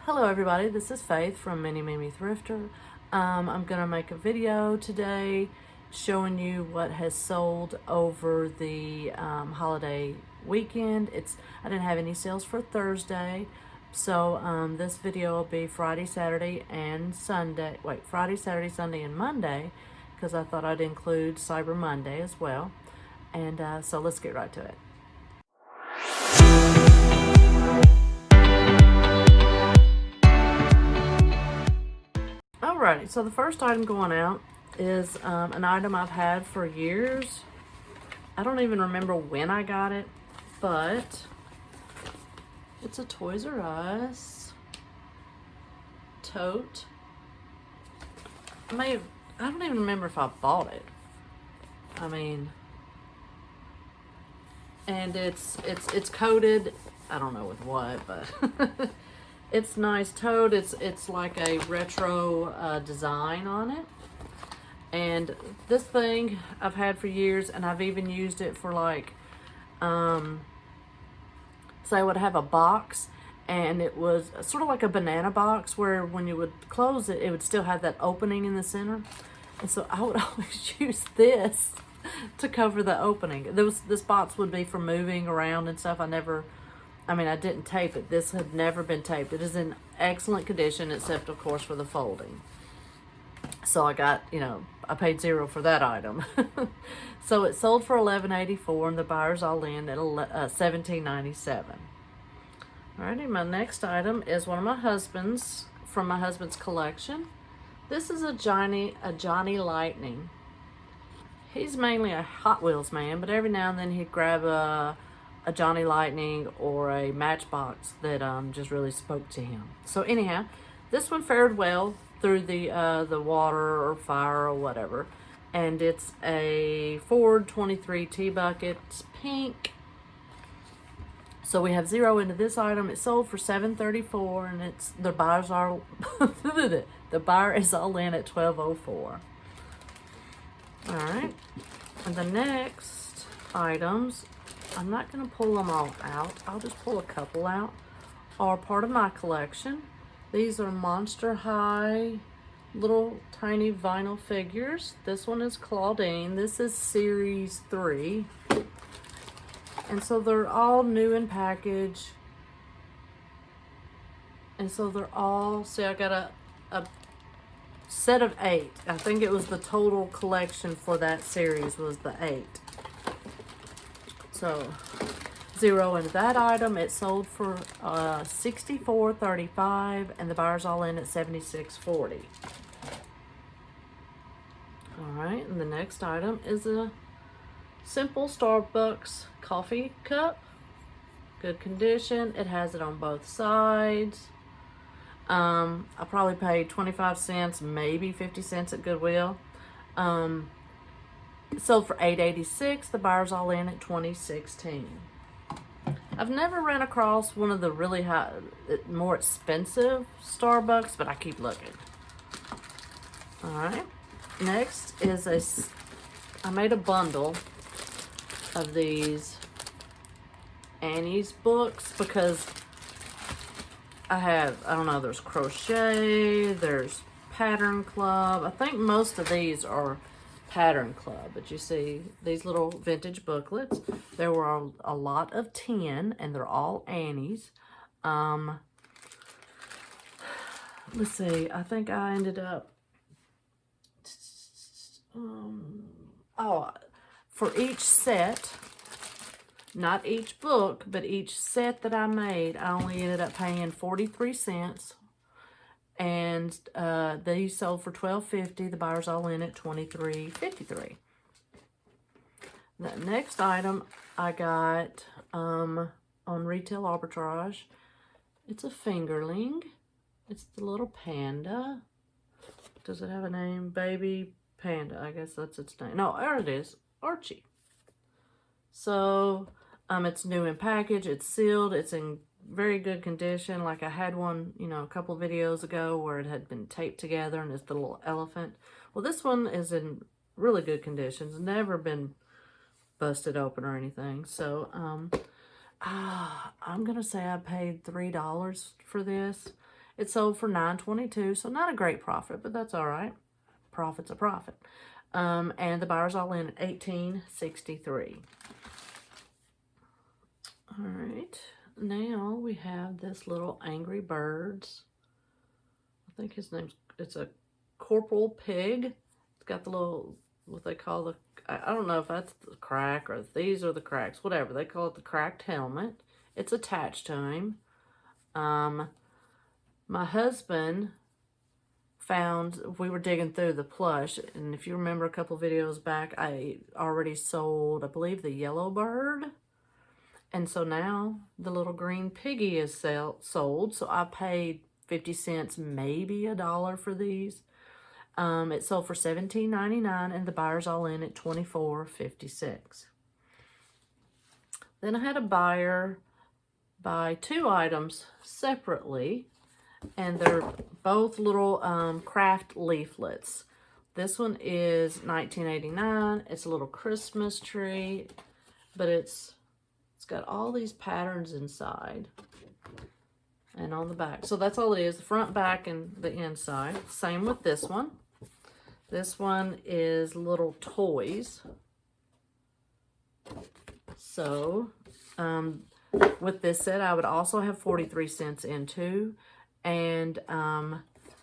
Hello everybody, this is Faith from Mini Mimi Thrifter. I'm going to make a video today showing you what has sold over the holiday weekend. I didn't have any sales for Thursday, so this video will be Friday, Saturday, and Sunday. Wait, Friday, Saturday, Sunday, and Monday, because I thought I'd include Cyber Monday as well. And so let's get right to it. Alrighty, so the first item going out is an item I've had for years. I don't even remember when I got it, but it's a Toys R Us Tote. I don't even remember if I bought it. And it's coated, I don't know with what, but it's nice Tote. It's like a retro design on it. And this thing I've had for years, and I've even used it for like, say I would have a box, and it was sort of like a banana box where when you would close it, it would still have that opening in the center. And so I would always use this to cover the opening. This box would be for moving around and stuff. I didn't tape it. This had never been taped. It is in excellent condition, except of course for the folding. So I got, I paid $0 for that item. So it sold for $11.84, and the buyer's all in at $17.97. Alrighty, my next item is one of from my husband's collection. This is a Johnny Lightning. He's mainly a Hot Wheels man, but every now and then he'd grab a Johnny Lightning or a Matchbox that just really spoke to him. So anyhow, this one fared well through the water or fire or whatever, and it's a Ford 23 T-bucket. It's pink. So we have $0 into this item. It sold for $7.34, and the buyer is all in at $12.04. All right, and the next items, I'm not going to pull them all out. I'll just pull a couple out, are part of my collection. These are Monster High little tiny vinyl figures. This one is Claudine. This is Series 3. And so they're all new in package. And so they're all, see, I got a set of 8. I think it was the total collection for that series was the 8. So $0 into that item. It sold for $64.35, and the buyer's all in at $76.40. All right, and the next item is a simple Starbucks coffee cup. Good condition. It has it on both sides. I probably paid 25 cents, maybe 50 cents at Goodwill. It sold for $8.86. The buyer's all in at $20.16. I've never ran across one of the really more expensive Starbucks, but I keep looking. All right. Next is I made a bundle of these Annie's books because there's crochet, there's pattern club. I think most of these are pattern club, but you see these little vintage booklets. There were a lot of 10, and they're all Annie's. Let's see, I think I ended up for each set, not each book, but each set that I made, I only ended up paying 43 cents. And these sold for $12.50. The buyer's all in at $23.53. The next item I got on Retail Arbitrage. It's a fingerling. It's the little panda. Does it have a name? Baby Panda. I guess that's its name. No, there it is. Archie. So it's new in package. It's sealed. It's in very good condition. Like I had one, a couple videos ago where it had been taped together, and it's the little elephant. Well, this one is in really good conditions. Never been busted open or anything. So I'm gonna say I paid $3 for this, It sold for $9.22, so not a great profit, but that's all right. Profit's a profit. And the buyer's all in at $18.63. All right, now we have this little Angry Birds. I think his name's, it's a corporal pig. It's got the little, what they call the, I don't know if that's the crack or if these are the cracks, whatever. They call it the cracked helmet. It's attached to him. My husband found, we were digging through the plush, and if you remember a couple videos back, I already sold, I believe, the yellow bird. And so now the little green piggy is sold. So I paid 50 cents, maybe $1 for these. It sold for $17.99, and the buyer's all in at $24.56. Then I had a buyer buy 2 items separately, and they're both little craft leaflets. This one is $19.89. It's a little Christmas tree, but it's got all these patterns inside and on the back. So that's all it is, the front, back, and the inside. Same with this one. This one is little toys. So with this set, I would also have 43 cents in too. And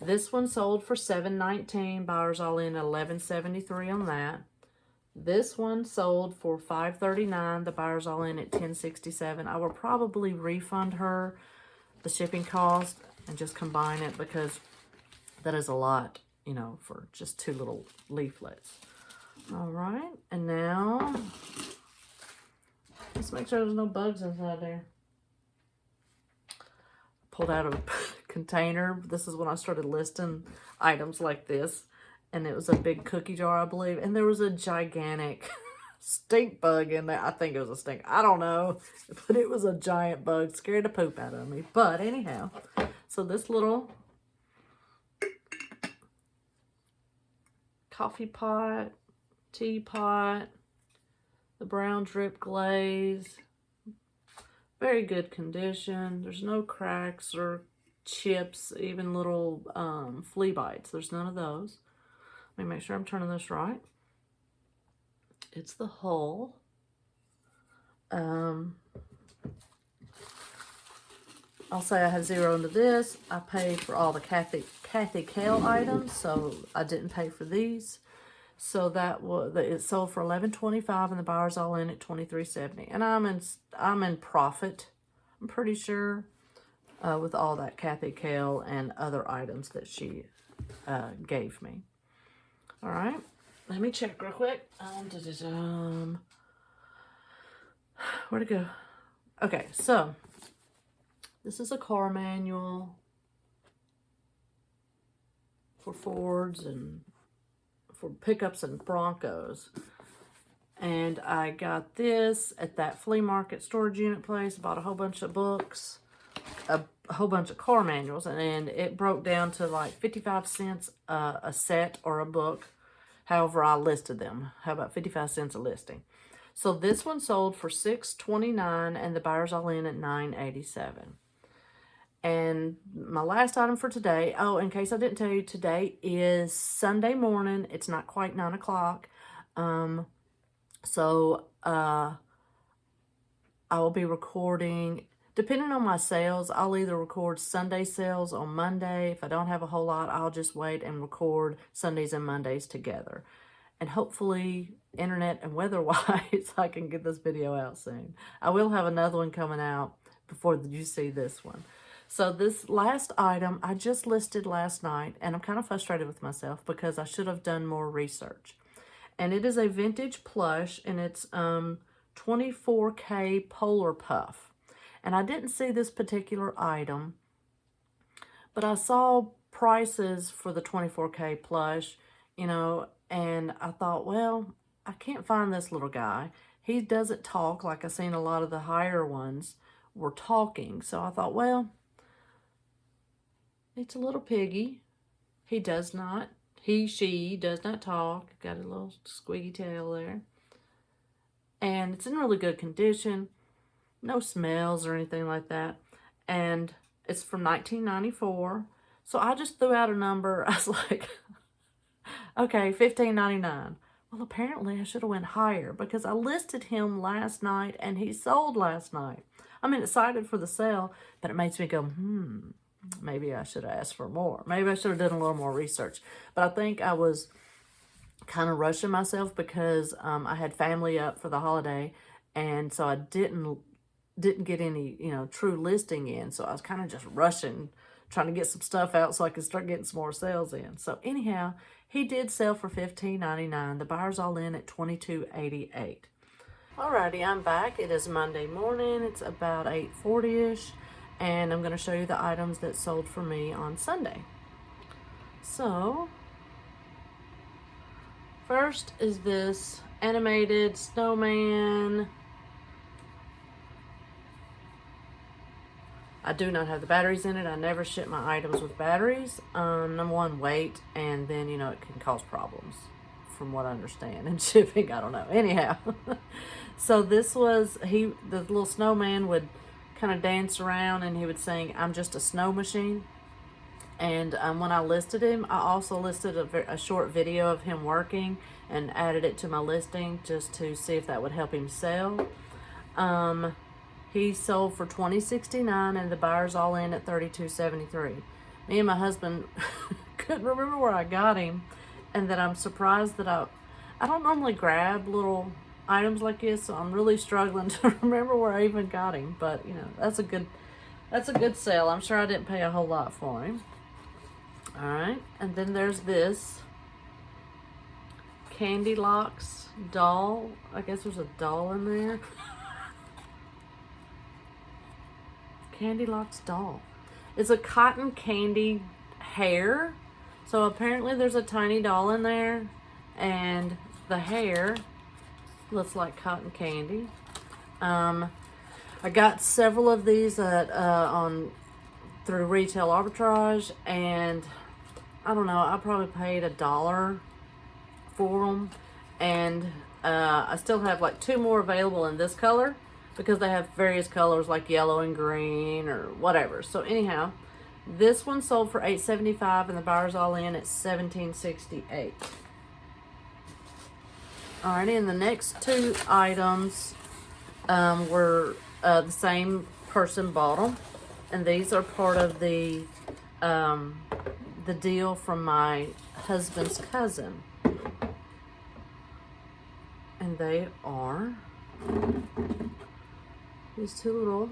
this one sold for $7.19. Buyers all in at $11.73 on that. This one sold for $5.39. The buyer's all in at $10.67. I will probably refund her the shipping cost and just combine it, because that is a lot, you know, for just 2 little leaflets. All right, and now let's make sure there's no bugs inside there. Pulled out of a container. This is when I started listing items like this. And it was a big cookie jar, I believe. And there was a gigantic stink bug in there. I think it was a stink. I don't know. But it was a giant bug. Scared the poop out of me. But anyhow. So this little coffee pot, teapot, the brown drip glaze. Very good condition. There's no cracks or chips, even little flea bites. There's none of those. Let me make sure I'm turning this right. It's the hull. I'll say I have 0 into this. I paid for all the cathy kale items, so I didn't pay for these. So that was, it sold for $11.25, and the buyer's all in at $23.70. And I'm in profit, I'm pretty sure, with all that cathy kale and other items that she gave me. All right, let me check real quick. Where'd it go? Okay, so this is a car manual for Fords and for pickups and Broncos. And I got this at that flea market storage unit place. Bought a whole bunch of books, a whole bunch of car manuals, and it broke down to like 55 cents a set or a book. However, I listed them. How about 55 cents a listing? So this one sold for $6.29, and the buyer's all in at $9.87. And my last item for today, oh, in case I didn't tell you, today is Sunday morning. It's not quite 9 o'clock. So I will be recording, depending on my sales, I'll either record Sunday sales on Monday. If I don't have a whole lot, I'll just wait and record Sundays and Mondays together. And hopefully, internet and weather-wise, I can get this video out soon. I will have another one coming out before you see this one. So this last item, I just listed last night, and I'm kind of frustrated with myself because I should have done more research. And it is a vintage plush, and it's 24K Polar Puff. And I didn't see this particular item, but I saw prices for the 24K plush, you know, and I thought, well, I can't find this little guy. He doesn't talk like I've seen a lot of the higher ones were talking. So I thought, well, it's a little piggy. She does not talk. Got a little squeaky tail there. And it's in really good condition. No smells or anything like that. And It's from 1994. So I just threw out a number. I was like, okay, $15.99. Well, apparently I should have went higher because I listed him last night and he sold last night. I'm excited for the sale, but it makes me go, maybe I should have asked for more. Maybe I should have done a little more research. But I think I was kind of rushing myself because I had family up for the holiday, and so I didn't get any, true listing in. So I was kind of just rushing, trying to get some stuff out so I could start getting some more sales in. So anyhow, he did sell for $15.99. The buyer's all in at $22.88. Alrighty, I'm back. It is Monday morning. It's about 8:40ish, and I'm going to show you the items that sold for me on Sunday. So first is this animated snowman. I do not have the batteries in it. I never ship my items with batteries. Number one, weight, and then, it can cause problems from what I understand in shipping. I don't know. Anyhow, so this was, the little snowman would kind of dance around and he would sing, "I'm just a snow machine." And when I listed him, I also listed a short video of him working and added it to my listing just to see if that would help him sell. He sold for $20.69 and the buyer's all in at $32.73. Me and my husband couldn't remember where I got him, and that I'm surprised that I don't normally grab little items like this, so I'm really struggling to remember where I even got him. But that's a good sale. I'm sure I didn't pay a whole lot for him. All right, and then there's this Candy Locks doll. I guess there's a doll in there. Candy Locks doll. It's a cotton candy hair. So apparently there's a tiny doll in there, and the hair looks like cotton candy. I got several of these through Retail Arbitrage, and I don't know, I probably paid $1 for them, and I still have like 2 more available in this color because they have various colors like yellow and green or whatever. So anyhow, this one sold for $8.75 and the buyer's all in at $17.68. Alrighty, and the next 2 items were the same person bought them, and these are part of the deal from my husband's cousin, and they are these 2 little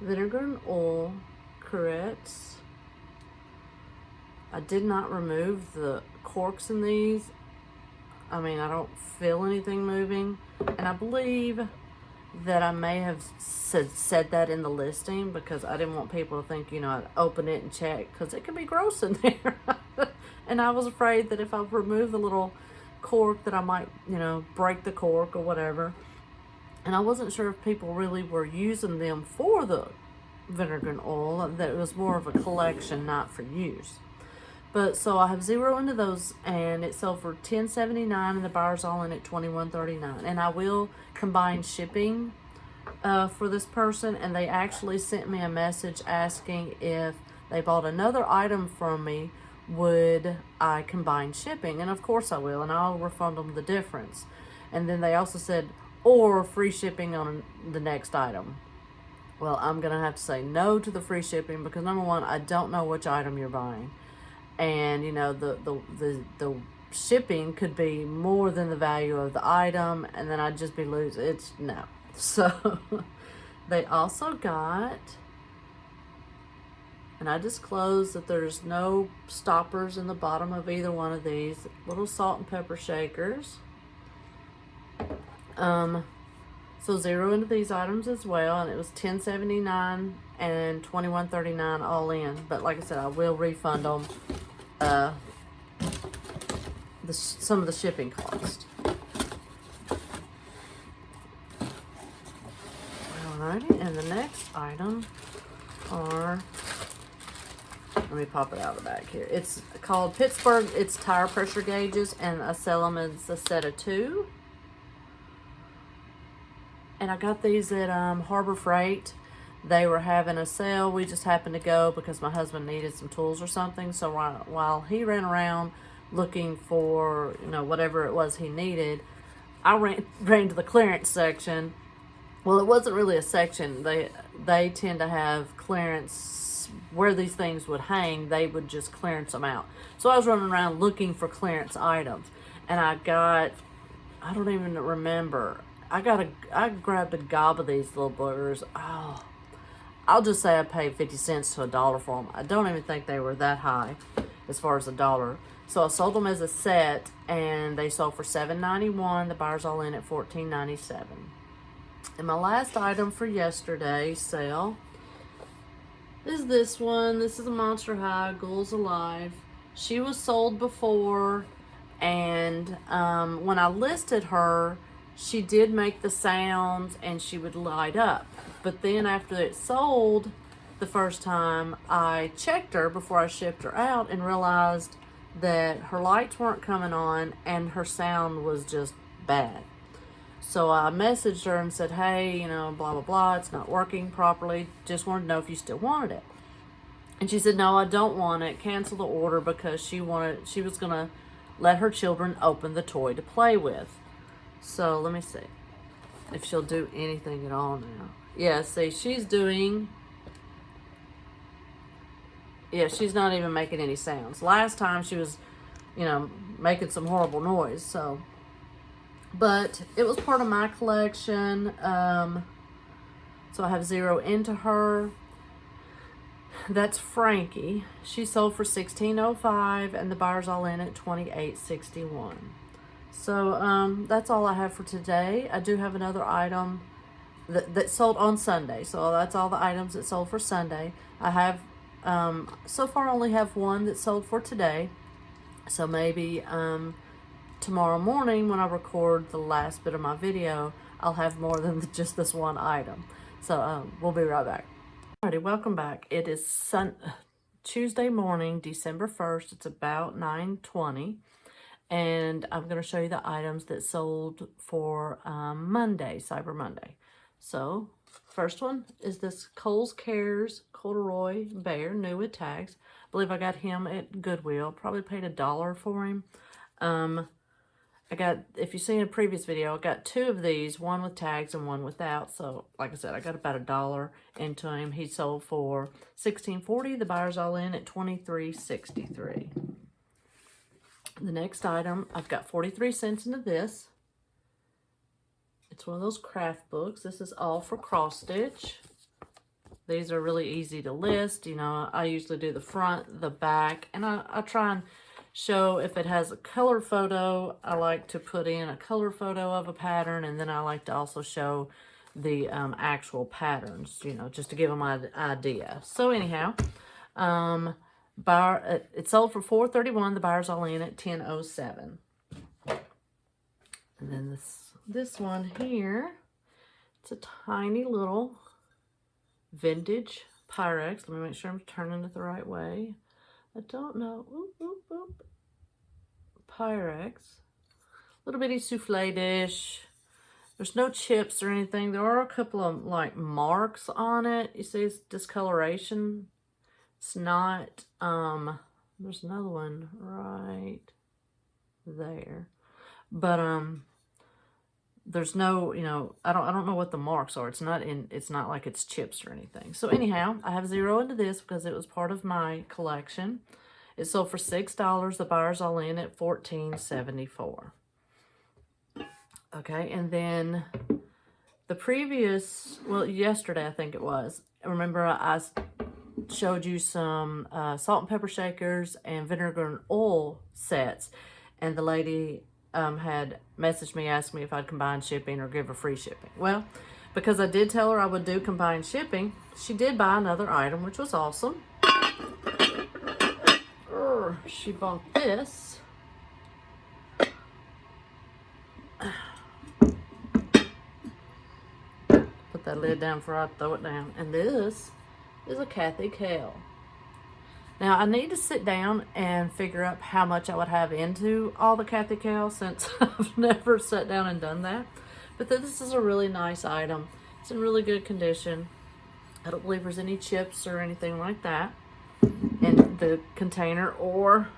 vinegar and oil corrects. I did not remove the corks in these. I mean, I don't feel anything moving, and I believe that I may have said that in the listing because I didn't want people to think, I'd open it and check because it could be gross in there. And I was afraid that if I remove the little cork that I might, break the cork or whatever. And I wasn't sure if people really were using them for the vinegar and oil, that it was more of a collection, not for use. But so I have 0 into those, and it sold for $10.79 and the buyer's all in at $21.39. And I will combine shipping for this person, and they actually sent me a message asking if they bought another item from me, would I combine shipping? And of course I will, and I'll refund them the difference. And then they also said, or free shipping on the next item. Well, I'm going to have to say no to the free shipping because number one, I don't know which item you're buying. And, the shipping could be more than the value of the item, and then I'd just be losing. It's no. So they also got, and I disclosed that there's no stoppers in the bottom of either one of these, little salt and pepper shakers. So 0 into these items as well, and it was $10.79 and $21.39 all in. But like I said, I will refund them some of the shipping cost. Alrighty, and the next item are, let me pop it out of the bag here. It's called Pittsburgh. It's tire pressure gauges, and I sell them as a set of 2. And I got these at Harbor Freight. They were having a sale. We just happened to go because my husband needed some tools or something. So while he ran around looking for, you know, whatever it was he needed, I ran to the clearance section. Well, it wasn't really a section. They tend to have clearance where these things would hang. They would just clearance them out. So I was running around looking for clearance items, and I don't even remember. I grabbed a gob of these little boogers. Oh, I'll just say I paid 50 cents to $1 for them. I don't even think they were that high as far as $1. So I sold them as a set, and they sold for $7.91. The buyer's all in at $14.97. And my last item for yesterday's sale is this one. This is a Monster High, Ghoul's Alive. She was sold before, and when I listed her, she did make the sounds and she would light up. But then after it sold the first time, I checked her before I shipped her out and realized that her lights weren't coming on and her sound was just bad. So I messaged her and said, hey, you know, blah, blah, blah, it's not working properly. Just wanted to know if you still wanted it. And she said, no, I don't want it. Cancel the order, because she was going to let her children open the toy to play with. So let me see if she'll do anything at all now. Yeah, see, she's not even making any sounds. Last time she was, you know, making some horrible noise, so. But it was part of my collection, so I have 0 into her. That's Frankie. She sold for $16.05, and the buyer's all in at $28.61. So that's all I have for today. I do have another item that sold on Sunday, so that's all the items that sold for Sunday. I have so far only have one that sold for today, so maybe tomorrow morning when I record the last bit of my video, I'll have more than just this one item. So we'll be right back. Alrighty, welcome back. It is Tuesday morning, December 1st. It's about 9:20, and I'm going to show you the items that sold for Monday, Cyber Monday. So first one is this Kohl's Cares corduroy bear, new with tags. I believe I got him at Goodwill. Probably paid $1 for him. I got, if you see in a previous video, I got 2 of these, one with tags and one without. So, like I said, I got about $1 into him. He sold for $16.40. The buyer's all in at $23.63. The next item, I've got 43 cents into this. It's one of those craft books. This is all for cross stitch. These are really easy to list. You know, I usually do the front, the back, and I try and show if it has a color photo. I like to put in a color photo of a pattern, and then I like to also show the actual patterns, you know, just to give them an idea. So anyhow, it sold for $4.31. The buyer's all in at $10.07. And then this one here, it's a tiny little vintage pyrex. Let me make sure I'm turning it the right way. I don't know. Oop, oop, oop. Pyrex. Little bitty souffle dish. There's no chips or anything. There are a couple of like marks on it. You see it's discoloration. It's not, there's another one right there. But there's no, you know, I don't know what the marks are. It's not like it's chips or anything. So anyhow, I have 0 into this because it was part of my collection. It sold for $6. The buyer's all in at $14.74. Okay, and then the previous, well, yesterday I think it was. Remember I showed you some salt and pepper shakers and vinegar and oil sets, and the lady had messaged me, asked me if I'd combine shipping or give her free shipping. Well, because I did tell her I would do combined shipping, she did buy another item, which was awesome. She bought this. Put that lid down before I throw it down. And this is a Cathy kale. Now, I need to sit down and figure out how much I would have into all the Cathy kale, since I've never sat down and done that. But this is a really nice item. It's in really good condition. I don't believe there's any chips or anything like that in the container or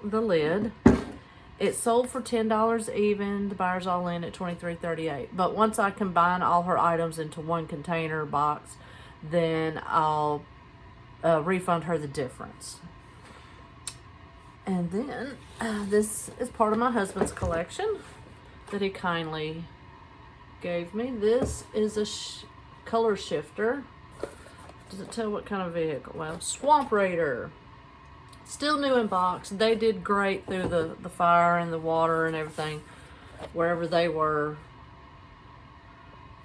the lid. It sold for $10 even. The buyer's all in at $23.38. But once I combine all her items into one container box, then I'll refund her the difference. And then this is part of my husband's collection that he kindly gave me. This is a color shifter. Does it tell what kind of vehicle? Well, Swamp Raider. Still new in box. They did great through the fire and the water and everything. Wherever they were,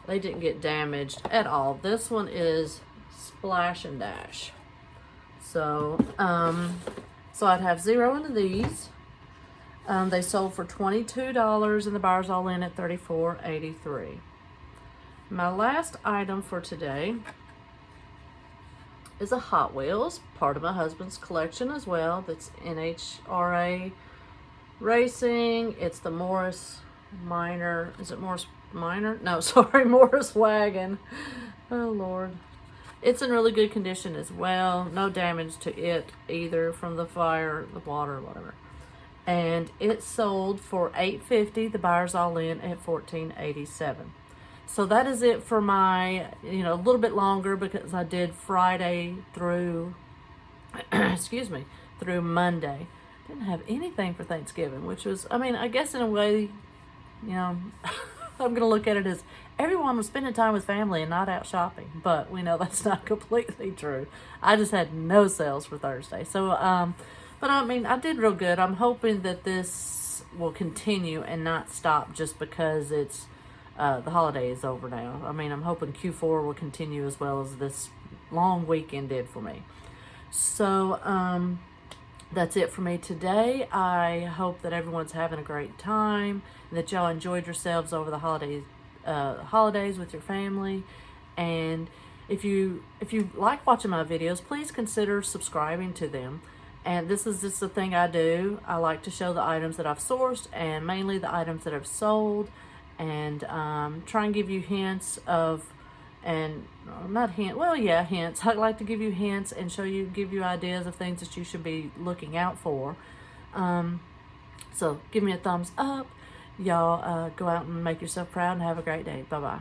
they didn't get damaged at all. This one is Splash and Dash. So, so I'd have 0 into these. They sold for $22 and the buyer's all in at $34.83. My last item for today is a Hot Wheels, part of my husband's collection as well. That's NHRA Racing. It's the Morris Minor. Is it Morris Minor? No, sorry, Morris Wagon. Oh, Lord. It's in really good condition as well. No damage to it either from the fire, the water, whatever. And it sold for $8.50. The buyer's all in at $14.87. So that is it for my, a little bit longer because I did Friday through, excuse me, through Monday. Didn't have anything for Thanksgiving, which was, I guess in a way, I'm going to look at it as everyone was spending time with family and not out shopping. But we know that's not completely true. I just had no sales for Thursday. So, but I did real good. I'm hoping that this will continue and not stop just because it's the holiday is over now. I'm hoping Q4 will continue as well as this long weekend did for me. So, that's it for me today. I hope that everyone's having a great time and that y'all enjoyed yourselves over the holidays with your family. And if you like watching my videos, please consider subscribing to them. And this is just the thing I do. I like to show the items that I've sourced and mainly the items that I've sold. And try and give you hints of, and not hint, well, yeah, hints. I like to give you hints and give you ideas of things that you should be looking out for. So give me a thumbs up. Y'all go out and make yourself proud and have a great day. Bye-bye.